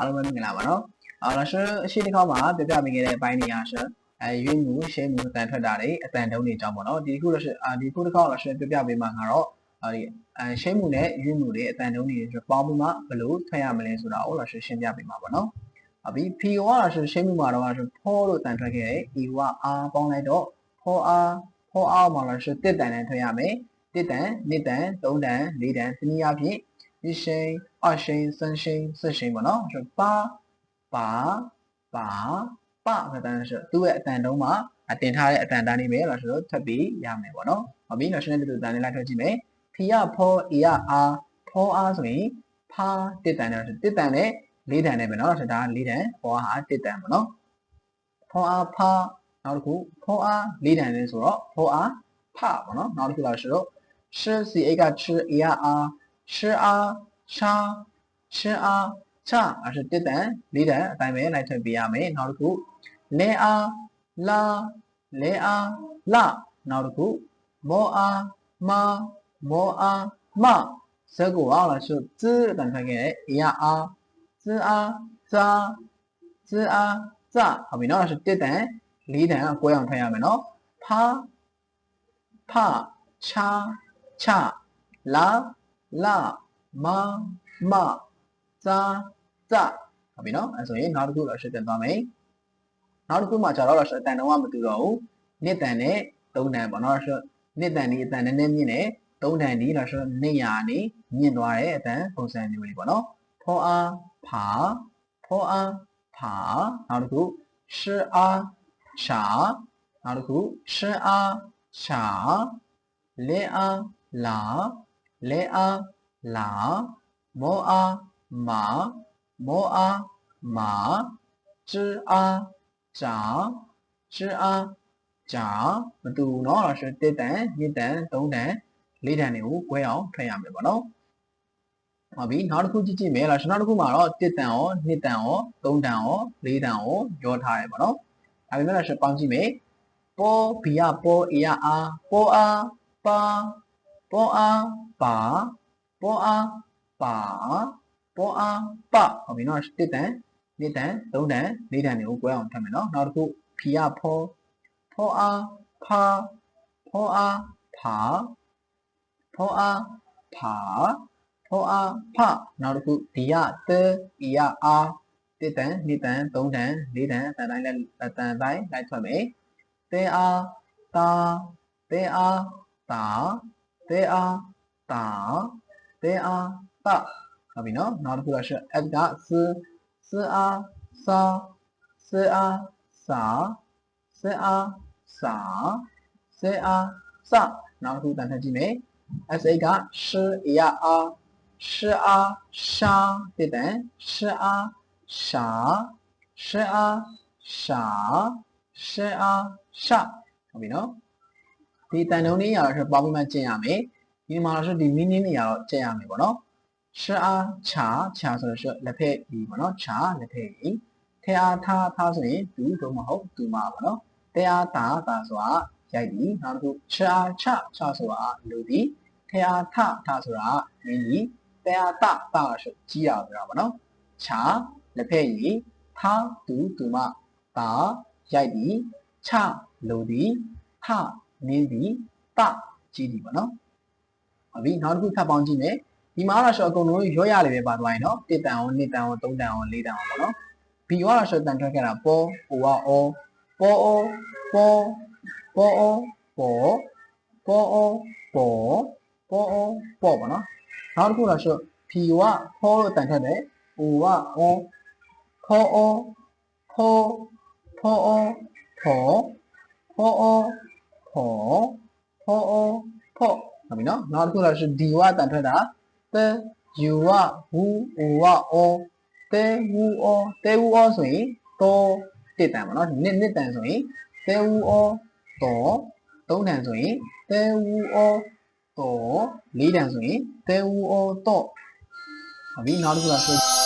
အားလုံးပဲမင်္ဂလာပါနော်လာရှအရှိတစ်ခေါက်မှာပြပြပေးခဲ့တဲ့အပိုင်းနေရာရှရွေးမှုရှေးမှုအတန်ထွက်တာတွေအတန်တုံးတွေအကြောင်းပေါ့နော်ဒီခုလို့ဒီခုတစ်ခေါက်လာရှပြပြပေးမှာကတော့ဒီရှေးမှုနဲ့ရွေးမှုတွေအတန်တုံးတွေပေါင်းပြီးမှဘယ်လိုထွက်ရမလဲဆိုတာကိုလာရှရှင်းပြပေးမှာပေါ့နော်ပြီး P ကလာရှရှေးမှုမှာတော့ဖောလို့အတန်ထွက်ခဲ့တယ် E က R ပေါင်းလိုက်တော့ဖော R မှာလာရှတစ်တန်နဲ့ထွက်ရမယ်တစ်တန်နှစ်တန်သုံးတန်လေးတန်ဒီနည်းအားဖြင့်一声、二声、三声、四声ပေါ့နော်ဆိုပါကတန်းဆိုသူ့ရဲ့အတန်တုံးမှာတင်ထားတဲ့အတန်တန်းလေးပဲလို့ဆိုတော့ထပ်ပြီးရမယ်ပေါ့နော်ဟုတ်ပြီနောက်ရှင်းတဲ့တူတန်လေးလိုက်ထွက်ကြည့်မယ်ဖီရဖောအီရအာဖောအားဆိုရင်ဖာတစ်တန်နဲ့တစ်တန်နဲ့လေးတန်နဲ့ပဲနော်ဆိုတော့ဒါလေးတန်ဖောအားဟာတစ်တန်ပေါ့နော်ဖောအားဖာနောက်တစ်ခုဖောအားလေးတန်နဲ့ဆိုတော့ဖောအားဖပေါ့နော်နောက်တစ်ခုလာဆိုတော့ရှစီအိတ်ကချအီရအာ吃啊杀吃啊ချတစ်တန်လေးတန်အတိုင်းပဲလိုက်ထည့်ပေးရမယ်နောက်တစ်ခုလဲအားလာလဲအားလနောက်တစ်ခုမောအားမမောအားမစကူအောင်လာဆိုဇအတန်ထွက်ခဲ့ရအားဇအားဇာဇအားဇဟုတ်ပြီနော်ဆိုတစ်တန်လေးတန်အကွဲအောင်ထွက်ရမယ်နော်ဖာဖချာချလာလာမမဇာဇဟုတ်ပြီနော်အဲဆိုရင်နောက်တစ်ခုတော့ရှင်းပြသွားမယ်နောက်တစ်ခုမှကျတော့ရှင်းတန်တော့မတူတော့ဘူးနှစ်တန်နဲ့သုံးတန်ပေါ့နော်ရှင်းနှစ်တန်ဒီအတန်နည်းနည်းမြင့်တယ်သုံးတန်ဒီတော့ရှင်းနှစ်ရာနေမြင့်သွားတဲ့အတန်ပုံစံမျိုးလေးပေါ့နော်ဖောအားဖာဖောအားဖာနောက်တစ်ခုရှအားရှာနောက်တစ်ခုရှအားရှာလဲအားလာလဲအားလာမောအားမာမောအားမာ知အားကြာ知အားကြာမတူเนาะဆိုတစ်တန်နှစ်တန်သုံးတန်လေးတန်တွေကို꿰အောင်ထွက်ရမယ်ပေါ့နော်ဟုတ်ပြီနောက်တစ်ခုကြည့်ကြည့်မယ်လားနောက်တစ်ခုမှာတော့တစ်တန်ရောနှစ်တန်ရောသုံးတန်ရောလေးတန်ရောရောထားရပေါ့နော်ဒါပေမဲ့လည်းပေါင်းကြည့်မယ်ပေါ်ဘီရပေါ်အီရအားပေါ်အားပါပေါ်အားပါပေါ်အားပါပေါ်အားပဟုတ်ပြီနော်တစ်တန်နှစ်တန်သုံးတန်လေးတန်တွေကို꿰အောင်ထပ်မယ်နော်နောက်တစ်ခုဖီရဖောဖောအားဖာဖောအားဖာဖောအားဖာဖောအားဖနောက်တစ်ခုဒီရတေအီရအားတစ်တန်နှစ်တန်သုံးတန်လေးတန်တန်တိုင်းလိုက်ထွက်မယ်တေအားတာတေအားတာတေအားတာတေအားတဟုတ်ပြီနော်နောက်တစ်ခုကရှက် F ကစအားစာစအားစာစအားစာစအားစနောက်တစ်ခုတန်ထပ်ကြည့်မယ် SA ကရှအီရအားရှအားရှာတစ်တန်ရှအားရှာရှအားရှာရှအားရှာဟုတ်ပြီနော်ဒီတန်တုံးလေးရတော့ပေါင်းပြီးမှကျင့်ရမယ်ဒီမှာဆိုဒီ meaning တွေကတော့ကျင့်ရမယ်ပေါ့နော်ရှအားချာဆိုတော့လက်ဖက်ဤပေါ့နော်ချာလက်ဖက်ဤထဲအားထားဆိုရင်သူတို့မဟုတ်သူမပေါ့နော်တဲအားတာဆိုတာရိုက်ပြီနောက်တစ်ခုချာချဆိုတာလူဒီထဲအားထဆိုတာမင်းကြီးတဲအားတာဆိုကြီးရဆိုတာပေါ့နော်ချာလက်ဖက်ဤထားသူမတာရိုက်ပြီချလူဒီထမင်းဒီတကြီးဒီပေါ့နော်ဟုတ်ပြီနောက်တစ်ခုထပ်ပေါင်းကြည့်မယ်ဒီမှာတော့အကုန်လုံးရောရလေးပဲပါသွားရင်နော်တစ်တန်အောင်နှစ်တန်အောင်သုံးတန်အောင်လေးတန်အောင်ပေါ့နော်ဘီကတော့တန်ထွက်ခဲ့တာပေါ်အိုကအောပေါ်အောပေါ်ပေါ်အောပေါ်ပေါ်အောပေါ်ပေါ်အောပေါ်ပေါ့နော်နောက်တစ်ခုတော့ဖီကဖောလို့တန်ထွက်တယ်အိုကအောဖောအောဖောအောဖောအောဖောအောဖောဟုတ်ပြီနော်နောက်တစ်ခုတော့ဒီကတန်ထွက်တာတဲယူဝဝူအိုဝအောတဲဝူအောဆိုရင်တော့တစ်တန်ပေါ့နော်နှစ်တန်ဆိုရင်တဲဝူအောတော့သုံးတန်ဆိုရင်တဲဝူအောတော့လေးတန်ဆိုရင်တဲဝူအောတော့ဟုတ်ပြီနောက်တစ်ခုက